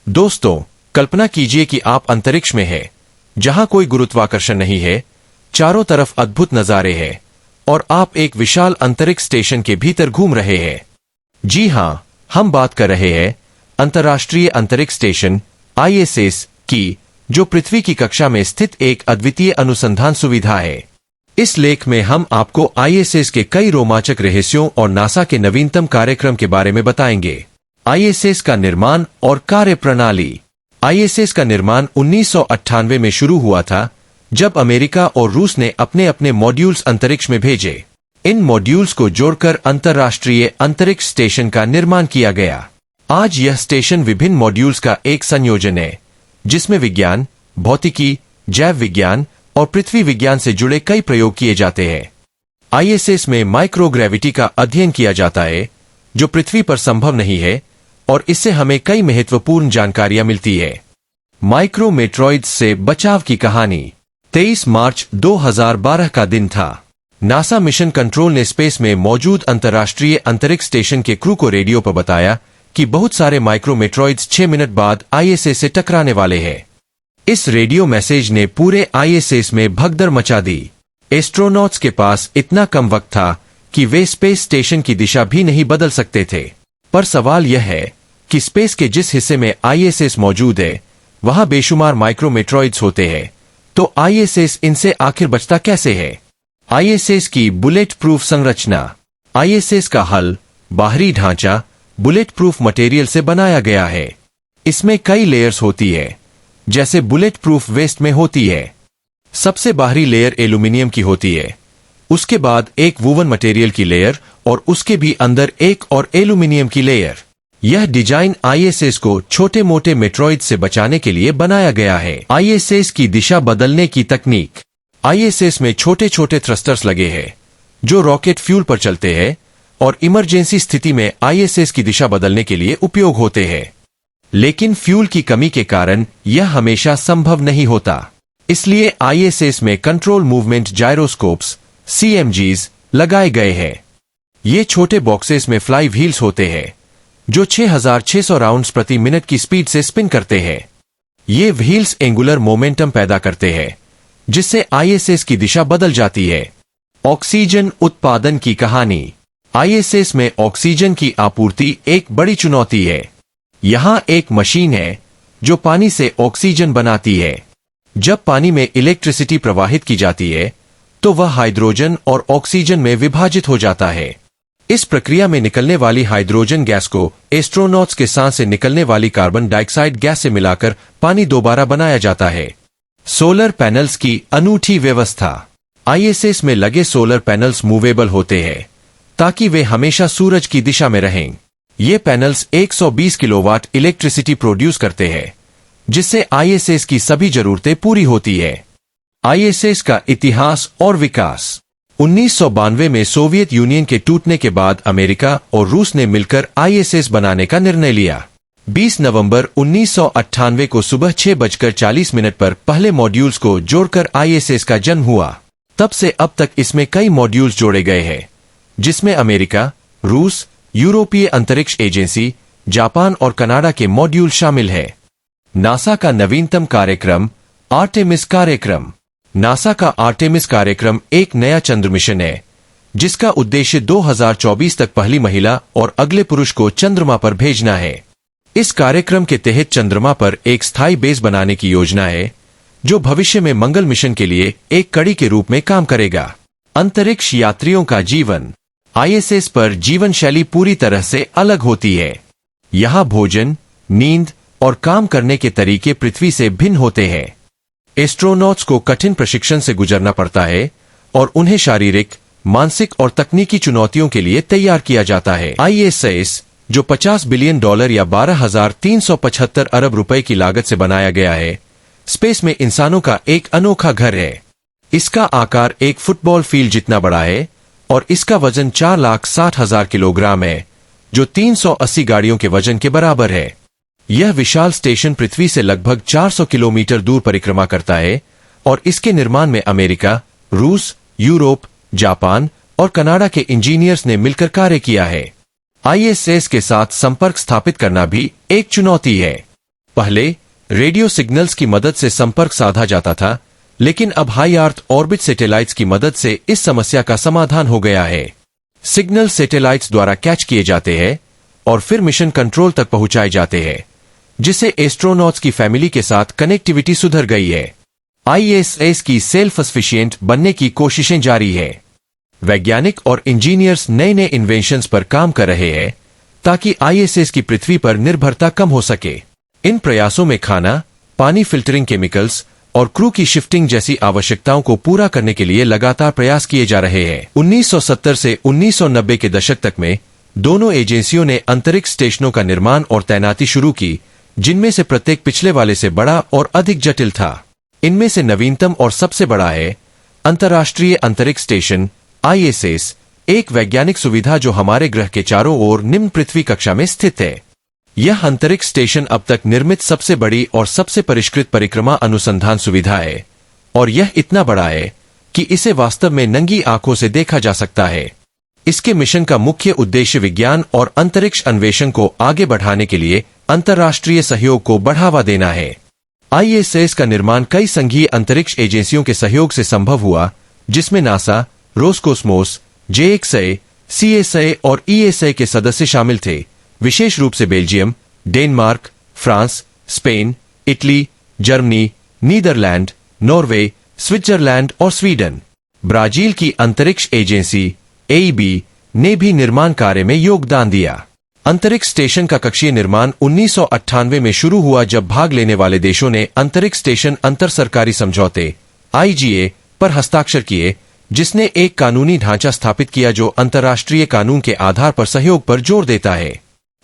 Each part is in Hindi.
दोस्तों, कल्पना कीजिए कि आप अंतरिक्ष में हैं, जहां कोई गुरुत्वाकर्षण नहीं है, चारों तरफ अद्भुत नजारे हैं, और आप एक विशाल अंतरिक्ष स्टेशन के भीतर घूम रहे हैं। जी हां, हम बात कर रहे हैं अंतर्राष्ट्रीय अंतरिक्ष स्टेशन ISS की, जो पृथ्वी की कक्षा में स्थित एक अद्वितीय अनुसंधान सुविधा है। इस लेख में हम आपको ISS के कई रोमांचक रहस्यों और नासा के नवीनतम कार्यक्रम के बारे में बताएंगे। ISS का निर्माण और कार्यप्रणाली। ISS का निर्माण 1998 में शुरू हुआ था, जब अमेरिका और रूस ने अपने अपने मॉड्यूल्स अंतरिक्ष में भेजे। इन मॉड्यूल्स को जोड़कर अंतर्राष्ट्रीय अंतरिक्ष स्टेशन का निर्माण किया गया। आज यह स्टेशन विभिन्न मॉड्यूल्स का एक संयोजन है, जिसमें विज्ञान, भौतिकी, जैव विज्ञान और पृथ्वी विज्ञान से जुड़े कई प्रयोग किए जाते हैं। ISS में माइक्रोग्रेविटी का अध्ययन किया जाता है, जो पृथ्वी पर संभव नहीं है, और इससे हमें कई महत्वपूर्ण जानकारियां मिलती है। माइक्रोमेट्रॉइड्स से बचाव की कहानी। 23 मार्च 2012 का दिन था। नासा मिशन कंट्रोल ने स्पेस में मौजूद अंतर्राष्ट्रीय अंतरिक्ष स्टेशन के क्रू को रेडियो पर बताया कि बहुत सारे माइक्रोमेट्रॉइड्स 6 मिनट बाद ISS से टकराने वाले हैं। इस रेडियो मैसेज ने पूरे ISS में भगदड़ मचा दी। एस्ट्रोनॉट्स के पास इतना कम वक्त था कि वे स्पेस स्टेशन की दिशा भी नहीं बदल सकते थे। पर सवाल यह है कि स्पेस के जिस हिस्से में ISS मौजूद है, वहां बेशुमार माइक्रोमेट्रॉइड्स होते हैं, तो ISS इनसे आखिर बचता कैसे है? ISS की बुलेट प्रूफ संरचना। ISS का हल, बाहरी ढांचा, बुलेट प्रूफ मटेरियल से बनाया गया है। इसमें कई लेयर्स होती है, जैसे बुलेट प्रूफ वेस्ट में होती है। सबसे बाहरी लेयर एल्यूमिनियम की होती है, उसके बाद एक वूवन मटेरियल की लेयर, और उसके भी अंदर एक और एल्यूमिनियम की लेयर। यह डिजाइन ISS को छोटे मोटे मेट्रॉइड से बचाने के लिए बनाया गया है। ISS की दिशा बदलने की तकनीक। ISS में छोटे छोटे थ्रस्टर्स लगे हैं, जो रॉकेट फ्यूल पर चलते हैं और इमरजेंसी स्थिति में ISS की दिशा बदलने के लिए उपयोग होते हैं। लेकिन फ्यूल की कमी के कारण यह हमेशा संभव नहीं होता। इसलिए ISS में कंट्रोल मूवमेंट जायरोस्कोप्स CMGs लगाए गए हैं। ये छोटे बॉक्सेस में फ्लाई व्हील्स होते हैं, जो 6600 राउंड्स प्रति मिनट की स्पीड से स्पिन करते हैं। ये व्हील्स एंगुलर मोमेंटम पैदा करते हैं, जिससे ISS की दिशा बदल जाती है। ऑक्सीजन उत्पादन की कहानी। ISS में ऑक्सीजन की आपूर्ति एक बड़ी चुनौती है। यहां एक मशीन है जो पानी से ऑक्सीजन बनाती है। जब पानी में इलेक्ट्रिसिटी प्रवाहित की जाती है, तो वह हाइड्रोजन और ऑक्सीजन में विभाजित हो जाता है। इस प्रक्रिया में निकलने वाली हाइड्रोजन गैस को एस्ट्रोनॉट्स के सांस से निकलने वाली कार्बन डाइऑक्साइड गैस से मिलाकर पानी दोबारा बनाया जाता है। सोलर पैनल्स की अनूठी व्यवस्था। ISS में लगे सोलर पैनल्स मूवेबल होते हैं, ताकि वे हमेशा सूरज की दिशा में रहें। ये पैनल्स 120 किलोवाट इलेक्ट्रिसिटी प्रोड्यूस करते हैं, जिससे ISS की सभी जरूरतें पूरी होती है। ISS का इतिहास और विकास। 1992 में सोवियत यूनियन के टूटने के बाद अमेरिका और रूस ने मिलकर ISS बनाने का निर्णय लिया। 20 नवंबर 1998 को सुबह 6:40 पर पहले मॉड्यूल्स को जोड़कर ISS का जन्म हुआ। तब से अब तक इसमें कई मॉड्यूल्स जोड़े गए हैं, जिसमें अमेरिका, रूस, यूरोपीय अंतरिक्ष एजेंसी, जापान और कनाडा के मॉड्यूल शामिल है। नासा का नवीनतम कार्यक्रम, आर्टेमिस कार्यक्रम। नासा का आर्टेमिस कार्यक्रम एक नया चंद्र मिशन है, जिसका उद्देश्य 2024 तक पहली महिला और अगले पुरुष को चंद्रमा पर भेजना है। इस कार्यक्रम के तहत चंद्रमा पर एक स्थायी बेस बनाने की योजना है, जो भविष्य में मंगल मिशन के लिए एक कड़ी के रूप में काम करेगा। अंतरिक्ष यात्रियों का जीवन। ISS पर जीवन शैली पूरी तरह से अलग होती है। यहाँ भोजन, नींद और काम करने के तरीके पृथ्वी से भिन्न होते हैं। एस्ट्रोनॉट्स को कठिन प्रशिक्षण से गुजरना पड़ता है, और उन्हें शारीरिक, मानसिक और तकनीकी चुनौतियों के लिए तैयार किया जाता है। ISS, जो $50 बिलियन या 12,375 अरब रुपए की लागत से बनाया गया है, स्पेस में इंसानों का एक अनोखा घर है। इसका आकार एक फुटबॉल फील्ड जितना बड़ा है, और इसका वजन 4,60,000 किलोग्राम है, जो 380 गाड़ियों के वजन के बराबर है। यह विशाल स्टेशन पृथ्वी से लगभग 400 किलोमीटर दूर परिक्रमा करता है, और इसके निर्माण में अमेरिका, रूस, यूरोप, जापान और कनाडा के इंजीनियर्स ने मिलकर कार्य किया है। ISS के साथ संपर्क स्थापित करना भी एक चुनौती है। पहले रेडियो सिग्नल्स की मदद से संपर्क साधा जाता था, लेकिन अब हाई अर्थ ऑर्बिट सैटेलाइट्स की मदद से इस समस्या का समाधान हो गया है। सिग्नल सैटेलाइट्स द्वारा कैच किए जाते हैं और फिर मिशन कंट्रोल तक पहुंचाए जाते हैं, जिससे एस्ट्रोनॉट्स की फैमिली के साथ कनेक्टिविटी सुधर गई है। आईएसएस की सेल्फ सफिशिएंट बनने की कोशिशें जारी है। वैज्ञानिक और इंजीनियर्स नए नए इन्वेंशंस पर काम कर रहे हैं ताकि आईएसएस की पृथ्वी पर निर्भरता कम हो सके। इन प्रयासों में खाना, पानी फिल्टरिंग केमिकल्स और क्रू की शिफ्टिंग जैसी आवश्यकताओं को पूरा करने के लिए लगातार प्रयास किए जा रहे हैं। 1970 से 1990 के दशक तक में दोनों एजेंसियों ने अंतरिक्ष स्टेशनों का निर्माण और तैनाती शुरू की, जिनमें से प्रत्येक पिछले वाले से बड़ा और अधिक जटिल था। इनमें से नवीनतम और सबसे बड़ा है अंतर्राष्ट्रीय अंतरिक्ष स्टेशन आईएसएस, एक वैज्ञानिक सुविधा जो हमारे ग्रह के चारों ओर निम्न पृथ्वी कक्षा में स्थित है। यह अंतरिक्ष स्टेशन अब तक निर्मित सबसे बड़ी और सबसे परिष्कृत परिक्रमा अनुसंधान सुविधा है, और यह इतना बड़ा है कि इसे वास्तव में नंगी आंखों से देखा जा सकता है। इसके मिशन का मुख्य उद्देश्य विज्ञान और अंतरिक्ष अन्वेषण को आगे बढ़ाने के लिए अंतर्राष्ट्रीय सहयोग को बढ़ावा देना है। आईएसएस का निर्माण कई संघीय अंतरिक्ष एजेंसियों के सहयोग से संभव हुआ, जिसमें नासा, रोसकोस्मोस, जेएक्सए, सीएसए और ईएसए के सदस्य शामिल थे। विशेष रूप से Belgium, Denmark, France, Spain, Italy, Germany, Netherland, Norway, Switzerland और स्वीडन। ब्राजील की अंतरिक्ष एजेंसी एईबी ने भी निर्माण कार्य में योगदान दिया। अंतरिक्ष स्टेशन का कक्षीय निर्माण 1998 में शुरू हुआ, जब भाग लेने वाले देशों ने अंतरिक्ष स्टेशन अंतर सरकारी समझौते आईजीए पर हस्ताक्षर किए, जिसने एक कानूनी ढांचा स्थापित किया जो अंतर्राष्ट्रीय कानून के आधार पर सहयोग पर जोर देता है।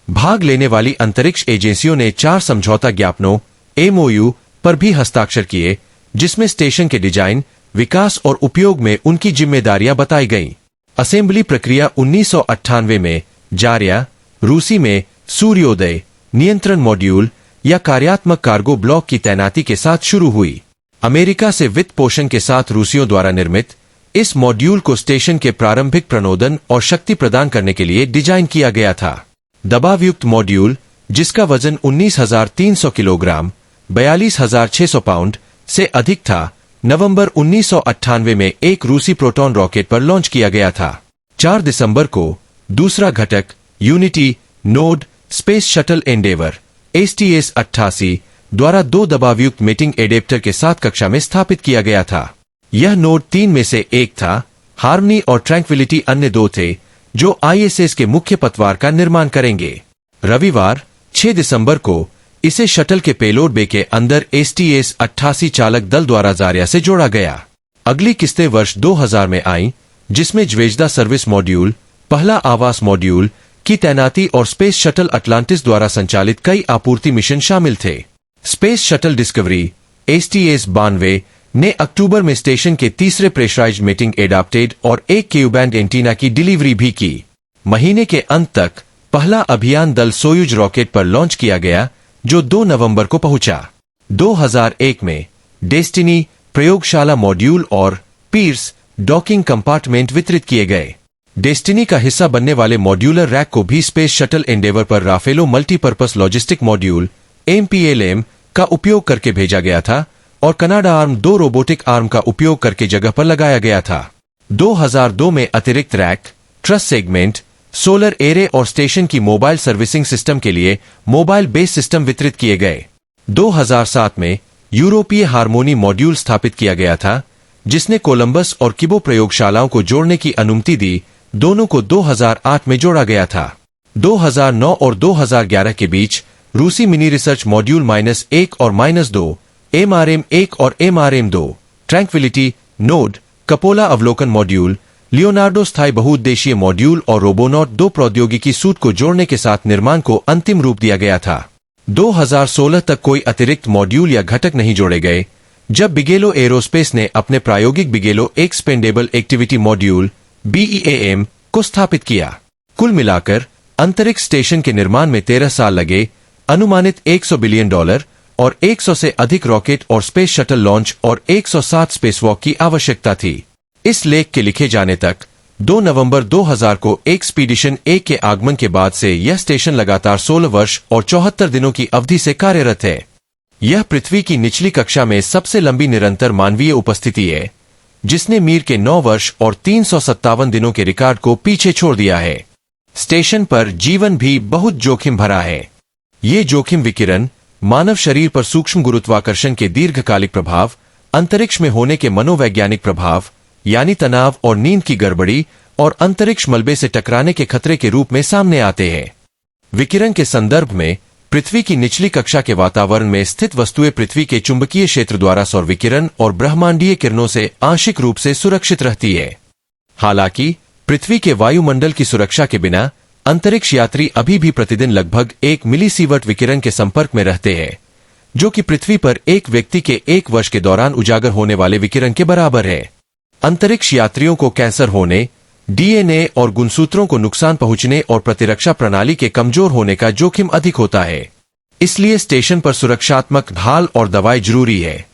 भाग लेने वाली अंतरिक्ष एजेंसियों ने 4 समझौता ज्ञापनों एमओयू पर भी हस्ताक्षर किए, जिसमें स्टेशन के डिजाइन, विकास और उपयोग में उनकी जिम्मेदारियां बताई गईं। असेंबली प्रक्रिया 1998 में जार्या, रूसी में सूर्योदय नियंत्रण मॉड्यूल या कार्यात्मक कार्गो ब्लॉक की तैनाती के साथ शुरू हुई। अमेरिका से वित्त पोषण के साथ रूसियों द्वारा निर्मित इस मॉड्यूल को स्टेशन के प्रारंभिक प्रणोदन और शक्ति प्रदान करने के लिए डिजाइन किया गया था। दबावयुक्त मॉड्यूल, जिसका वजन 19,300 किलोग्राम 42,600 पाउंड से अधिक था, नवंबर 1998 में एक रूसी प्रोटॉन रॉकेट पर लॉन्च किया गया था। 4 दिसंबर को दूसरा घटक unity node space shuttle Endeavour STS-88 द्वारा 2 दबावयुक्त मीटिंग एडेप्टर के साथ कक्षा में स्थापित किया गया था। यह नोड 3 में से एक था। हार्मनी और ट्रैंक्विलिटी अन्य 2 थे, जो आईएसएस के मुख्य पतवार का निर्माण करेंगे। रविवार 6 दिसंबर को इसे शटल के पेलोड बे के अंदर STS-88 चालक दल द्वारा जारिया से जोड़ा गया। अगली किस्तें वर्ष 2000 में आईं, जिसमें ज्वेजदा सर्विस मॉड्यूल, पहला आवास मॉड्यूल की तैनाती और स्पेस शटल अटलांटिस द्वारा संचालित कई आपूर्ति मिशन शामिल थे। स्पेस शटल डिस्कवरी STS-92 ने अक्टूबर में स्टेशन के तीसरे प्रेशराइज्ड मीटिंग एडाप्टेड और एक क्यू-बैंड एंटीना की डिलीवरी भी की। महीने के अंत तक पहला अभियान दल सोयूज रॉकेट पर लॉन्च किया गया, जो 2 नवंबर को पहुंचा। 2001 में डेस्टिनी प्रयोगशाला मॉड्यूल और पीर्स डॉकिंग कंपार्टमेंट वितरित किए गए। डेस्टिनी का हिस्सा बनने वाले मॉड्यूलर रैक को भी स्पेस शटल एंडेवर पर राफेलो मल्टीपर्पस लॉजिस्टिक मॉड्यूल MPLM का उपयोग करके भेजा गया था, और कनाडा आर्म 2 रोबोटिक आर्म का उपयोग करके जगह पर लगाया गया था। 2002 में अतिरिक्त rack, truss segment, solar array और स्टेशन की मोबाइल सर्विसिंग सिस्टम के लिए मोबाइल बेस सिस्टम वितरित किए गए। 2007 में यूरोपीय हार्मोनी मॉड्यूल स्थापित किया गया था, जिसने कोलंबस और किबो प्रयोगशालाओं को जोड़ने की अनुमति दी। दोनों को 2008 में जोड़ा गया था। 2009 और 2011 के बीच रूसी मिनी रिसर्च मॉड्यूल -1 और -2, MRM-1 और MRM-2, ट्रैंक्विलिटी नोड, कपोला अवलोकन मॉड्यूल, लियोनार्डो स्थायी बहुउद्देशीय मॉड्यूल और रोबोनॉट 2 प्रौद्योगिकी सूट को जोड़ने के साथ निर्माण को अंतिम रूप दिया गया था। 2016 तक कोई अतिरिक्त मॉड्यूल या घटक नहीं जोड़े गए, जब बिगेलो एरोस्पेस ने अपने प्रायोगिक बिगेलो एक्सपेंडेबल एक्टिविटी मॉड्यूल BEAM को स्थापित किया। कुल मिलाकर अंतरिक्ष स्टेशन के निर्माण में 13 साल लगे, अनुमानित $100 बिलियन और 100 से अधिक रॉकेट और स्पेस शटल लॉन्च और 107 स्पेसवॉक की आवश्यकता थी। इस लेख के लिखे जाने तक 2 नवंबर 2000 को एक्सपीडिशन 1 के आगमन के बाद से यह स्टेशन लगातार 16 वर्ष और 74 दिनों की अवधि से कार्यरत है। यह पृथ्वी की निचली कक्षा में सबसे लंबी निरंतर मानवीय उपस्थिति है, जिसने मीर के 9 वर्ष और 357 दिनों के रिकॉर्ड को पीछे छोड़ दिया है। स्टेशन पर जीवन भी बहुत जोखिम भरा है। ये जोखिम विकिरण, मानव शरीर पर सूक्ष्म गुरुत्वाकर्षण के दीर्घकालिक प्रभाव, अंतरिक्ष में होने के मनोवैज्ञानिक प्रभाव यानी तनाव और नींद की गड़बड़ी और अंतरिक्ष मलबे से टकराने के खतरे के रूप में सामने आते हैं। विकिरण के संदर्भ में पृथ्वी की निचली कक्षा के वातावरण में स्थित वस्तुएं पृथ्वी के चुंबकीय क्षेत्र द्वारा सौर विकिरण और ब्रह्मांडीय किरणों से आंशिक रूप से सुरक्षित रहती है। हालांकि पृथ्वी के वायुमंडल की सुरक्षा के बिना अंतरिक्ष यात्री अभी भी प्रतिदिन लगभग 1 मिलीसीवर्ट विकिरण के संपर्क में रहते हैं, जो कि पृथ्वी पर एक व्यक्ति के 1 वर्ष के दौरान उजागर होने वाले विकिरण के बराबर है। अंतरिक्ष यात्रियों को कैंसर होने, डीएनए और गुणसूत्रों को नुकसान पहुंचने और प्रतिरक्षा प्रणाली के कमजोर होने का जोखिम अधिक होता है। इसलिए स्टेशन पर सुरक्षात्मक ढाल और दवाई जरूरी है।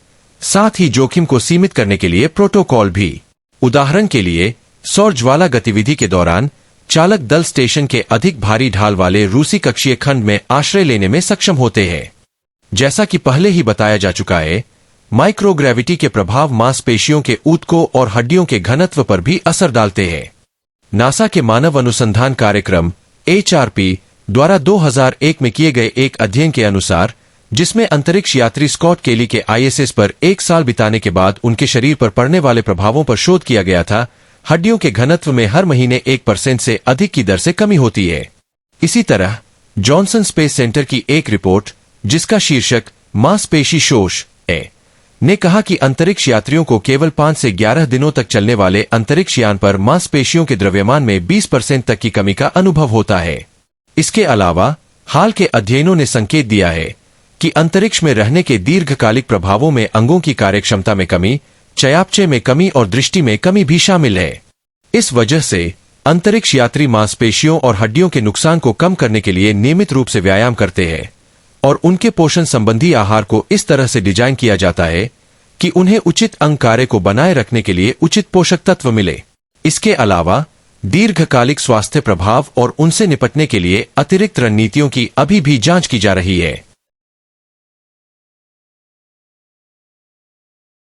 साथ ही जोखिम को सीमित करने के लिए प्रोटोकॉल भी। उदाहरण के लिए सौर ज्वाला गतिविधि के दौरान चालक दल स्टेशन के अधिक भारी ढाल वाले रूसी कक्षीय खंड में आश्रय लेने में सक्षम होते हैं। जैसा कि पहले ही बताया जा चुका है, माइक्रोग्रेविटी के प्रभाव मांसपेशियों के ऊतकों और हड्डियों के घनत्व पर भी असर डालते हैं। नासा के मानव अनुसंधान कार्यक्रम HRP द्वारा 2001 में किए गए एक अध्ययन के अनुसार, जिसमें अंतरिक्ष यात्री स्कॉट केली के ISS पर 1 साल बिताने के बाद उनके शरीर पर पड़ने वाले प्रभावों पर शोध किया गया था, हड्डियों के घनत्व में हर महीने 1% से अधिक की दर से कमी होती है। इसी तरह जॉनसन स्पेस सेंटर की एक रिपोर्ट, जिसका शीर्षक मांसपेशी शोष है, ने कहा कि अंतरिक्ष यात्रियों को केवल 5 से 11 दिनों तक चलने वाले अंतरिक्ष यान पर मांसपेशियों के द्रव्यमान में 20% तक की कमी का अनुभव होता है। इसके अलावा हाल के अध्ययनों ने संकेत दिया है कि अंतरिक्ष में रहने के दीर्घकालिक प्रभावों में अंगों की कार्यक्षमता में कमी, चयापचय में कमी और दृष्टि में कमी भी शामिल है। इस वजह से अंतरिक्ष यात्री मांसपेशियों और हड्डियों के नुकसान को कम करने के लिए नियमित रूप से व्यायाम करते हैं और उनके पोषण संबंधी आहार को इस तरह से डिजाइन किया जाता है कि उन्हें उचित अंग कार्य को बनाए रखने के लिए उचित पोषक तत्व मिले। इसके अलावा दीर्घकालिक स्वास्थ्य प्रभाव और उनसे निपटने के लिए अतिरिक्त रणनीतियों की अभी भी जांच की जा रही है।